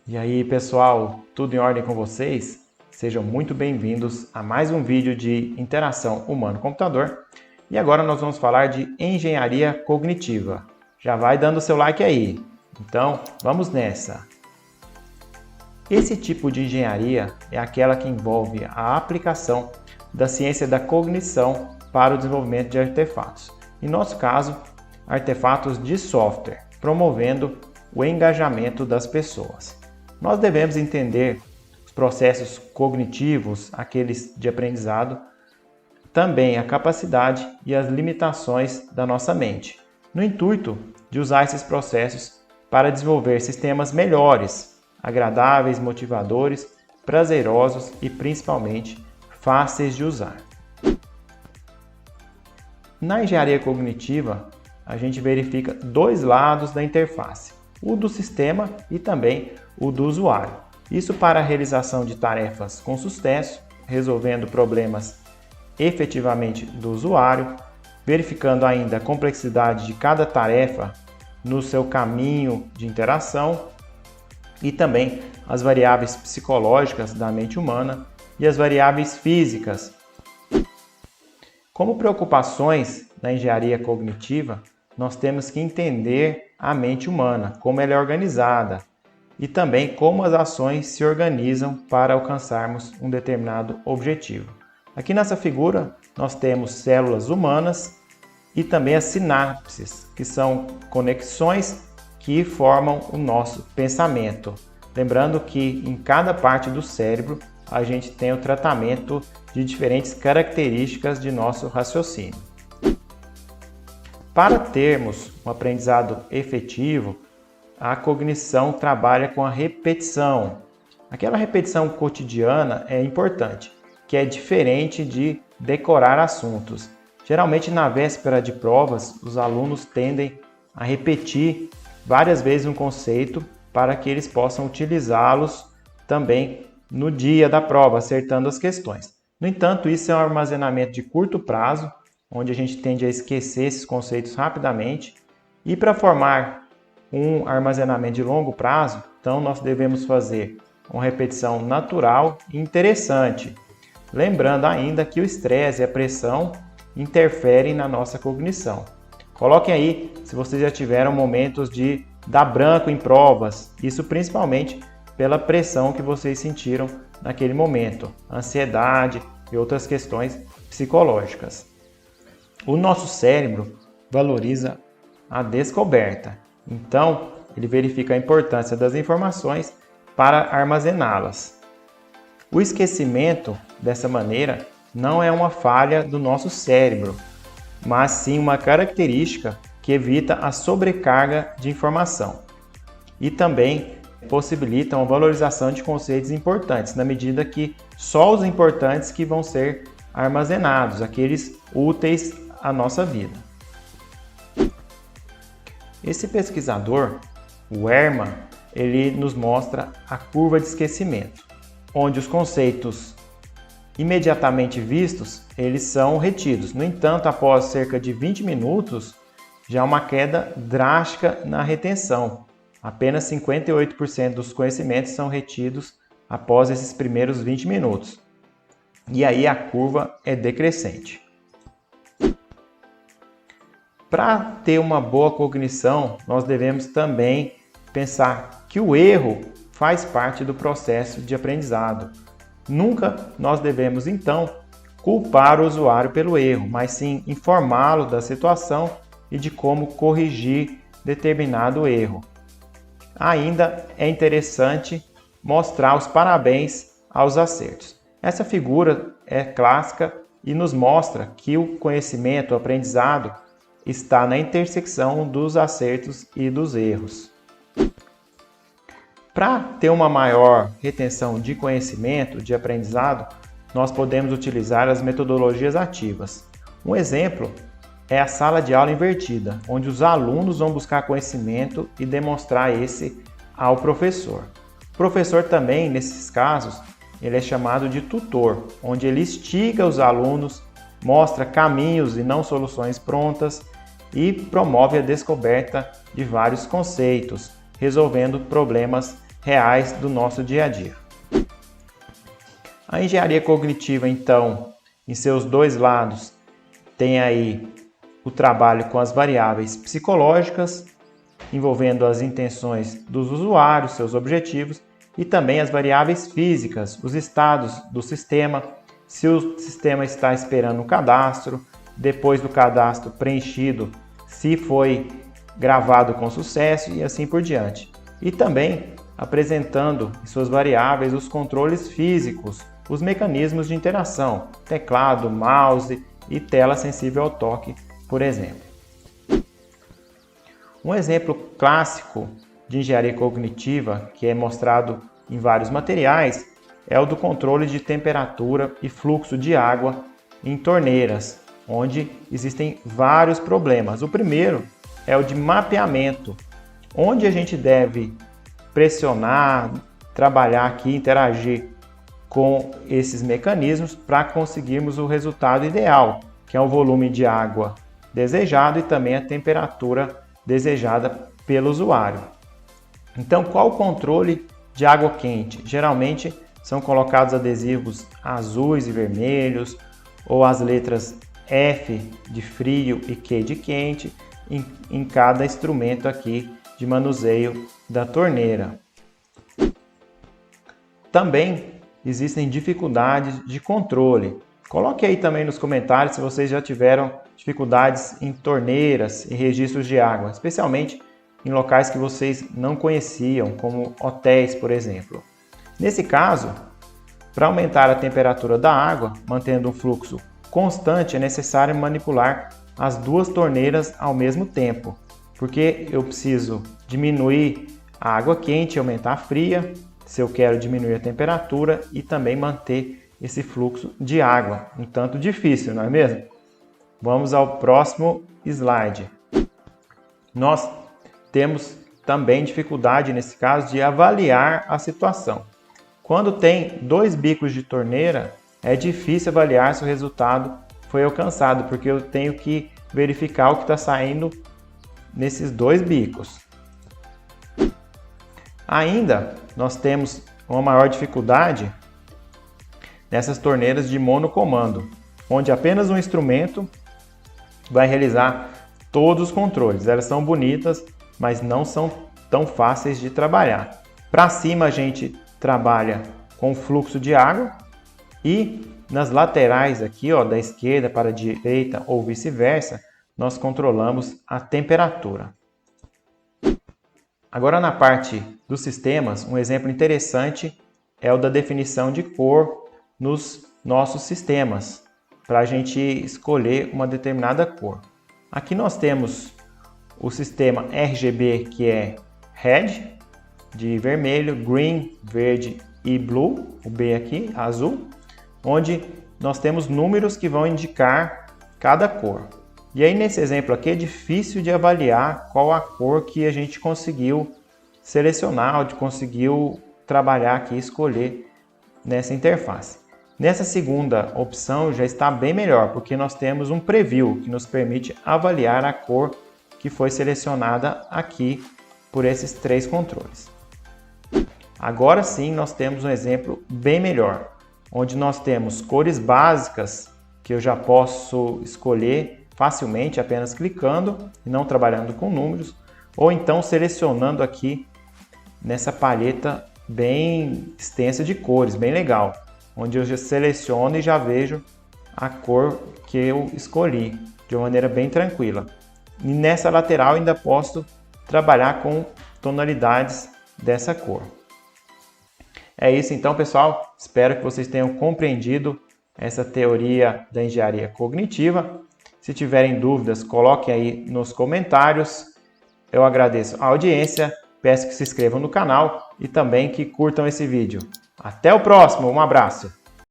E aí, pessoal, tudo em ordem com vocês? Sejam muito bem-vindos a mais um vídeo de interação humano-computador. E agora nós vamos falar de engenharia cognitiva. Já vai dando seu like aí. Então, vamos nessa! Esse tipo de engenharia é aquela que envolve a aplicação da ciência da cognição para o desenvolvimento de artefatos. Em nosso caso, artefatos de software, promovendo o engajamento das pessoas. Nós devemos entender os processos cognitivos, aqueles de aprendizado, também a capacidade e as limitações da nossa mente, no intuito de usar esses processos para desenvolver sistemas melhores, agradáveis, motivadores, prazerosos e principalmente fáceis de usar. Na engenharia cognitiva, a gente verifica dois lados da interface, o do sistema e também o do usuário. Isso para a realização de tarefas com sucesso, resolvendo problemas efetivamente do usuário, verificando ainda a complexidade de cada tarefa no seu caminho de interação e também as variáveis psicológicas da mente humana e as variáveis físicas. Como preocupações na engenharia cognitiva, nós temos que entender a mente humana, como ela é organizada e também como as ações se organizam para alcançarmos um determinado objetivo. Aqui nessa figura nós temos células humanas e também as sinapses, que são conexões que formam o nosso pensamento. Lembrando que em cada parte do cérebro a gente tem o tratamento de diferentes características de nosso raciocínio. Para termos um aprendizado efetivo, a cognição trabalha com a repetição. Aquela repetição cotidiana é importante, que é diferente de decorar assuntos. Geralmente, na véspera de provas, os alunos tendem a repetir várias vezes um conceito para que eles possam utilizá-los também no dia da prova, acertando as questões. No entanto, isso é um armazenamento de curto prazo, onde a gente tende a esquecer esses conceitos rapidamente. E para formar um armazenamento de longo prazo, então nós devemos fazer uma repetição natural e interessante. Lembrando ainda que o estresse e a pressão interferem na nossa cognição. Coloquem aí se vocês já tiveram momentos de dar branco em provas, isso principalmente pela pressão que vocês sentiram naquele momento, ansiedade e outras questões psicológicas. O nosso cérebro valoriza a descoberta, então ele verifica a importância das informações para armazená-las. O esquecimento, dessa maneira, não é uma falha do nosso cérebro, mas sim uma característica que evita a sobrecarga de informação e também possibilita uma valorização de conceitos importantes, na medida que só os importantes que vão ser armazenados, aqueles úteis à nossa vida. Esse pesquisador, o Ehrman, ele nos mostra a curva de esquecimento, onde os conceitos imediatamente vistos, eles são retidos. No entanto, após cerca de 20 minutos, já há uma queda drástica na retenção. Apenas 58% dos conhecimentos são retidos após esses primeiros 20 minutos. E aí a curva é decrescente. Para ter uma boa cognição, nós devemos também pensar que o erro faz parte do processo de aprendizado. Nunca nós devemos, então, culpar o usuário pelo erro, mas sim informá-lo da situação e de como corrigir determinado erro. Ainda é interessante mostrar os parabéns aos acertos. Essa figura é clássica e nos mostra que o conhecimento, o aprendizado, está na intersecção dos acertos e dos erros. Para ter uma maior retenção de conhecimento, de aprendizado, nós podemos utilizar as metodologias ativas. Um exemplo é a sala de aula invertida, onde os alunos vão buscar conhecimento e demonstrar esse ao professor. O professor também, nesses casos, ele é chamado de tutor, onde ele instiga os alunos, mostra caminhos e não soluções prontas e promove a descoberta de vários conceitos, resolvendo problemas reais do nosso dia a dia. A engenharia cognitiva, então, em seus dois lados, tem aí o trabalho com as variáveis psicológicas, envolvendo as intenções dos usuários, seus objetivos, e também as variáveis físicas, os estados do sistema, se o sistema está esperando o cadastro, depois do cadastro preenchido, se foi gravado com sucesso e assim por diante. E também apresentando em suas variáveis os controles físicos, os mecanismos de interação, teclado, mouse e tela sensível ao toque, por exemplo. Um exemplo clássico de engenharia cognitiva, que é mostrado em vários materiais, é o do controle de temperatura e fluxo de água em torneiras, onde existem vários problemas. O primeiro é o de mapeamento, onde a gente deve pressionar, trabalhar aqui, interagir com esses mecanismos para conseguirmos o resultado ideal, que é o volume de água desejado e também a temperatura desejada pelo usuário. Então, qual o controle de água quente? Geralmente são colocados adesivos azuis e vermelhos, ou as letras F de frio e Q de quente em cada instrumento aqui de manuseio da torneira. Também existem dificuldades de controle. Coloque aí também nos comentários se vocês já tiveram dificuldades em torneiras e registros de água, especialmente em locais que vocês não conheciam, como hotéis, por exemplo. Nesse caso, para aumentar a temperatura da água, mantendo um fluxo constante, é necessário manipular as duas torneiras ao mesmo tempo, porque eu preciso diminuir a água quente e aumentar a fria, se eu quero diminuir a temperatura e também manter esse fluxo de água. Um tanto difícil, não é mesmo? Vamos ao próximo slide. Nós temos também dificuldade, nesse caso, de avaliar a situação. Quando tem dois bicos de torneira, é difícil avaliar se o resultado foi alcançado, porque eu tenho que verificar o que está saindo nesses dois bicos. Ainda, nós temos uma maior dificuldade nessas torneiras de monocomando, onde apenas um instrumento vai realizar todos os controles. Elas são bonitas, mas não são tão fáceis de trabalhar. Para cima a gente trabalha com fluxo de água e nas laterais aqui, ó, da esquerda para a direita ou vice-versa, nós controlamos a temperatura. Agora na parte dos sistemas, um exemplo interessante é o da definição de cor nos nossos sistemas, para a gente escolher uma determinada cor. Aqui nós temos o sistema RGB, que é Red, de vermelho, Green, verde e Blue, o B aqui, azul, onde nós temos números que vão indicar cada cor. E aí nesse exemplo aqui é difícil de avaliar qual a cor que a gente conseguiu selecionar, ou conseguiu trabalhar aqui, escolher nessa interface. Nessa segunda opção já está bem melhor, porque nós temos um preview que nos permite avaliar a cor que foi selecionada aqui por esses três controles. Agora sim nós temos um exemplo bem melhor, onde nós temos cores básicas que eu já posso escolher facilmente apenas clicando e não trabalhando com números, ou então selecionando aqui nessa palheta bem extensa de cores, bem legal, onde eu já seleciono e já vejo a cor que eu escolhi de uma maneira bem tranquila. E nessa lateral ainda posso trabalhar com tonalidades dessa cor. É isso então, pessoal. Espero que vocês tenham compreendido essa teoria da engenharia cognitiva. Se tiverem dúvidas, coloquem aí nos comentários. Eu agradeço a audiência, peço que se inscrevam no canal e também que curtam esse vídeo. Até o próximo, um abraço!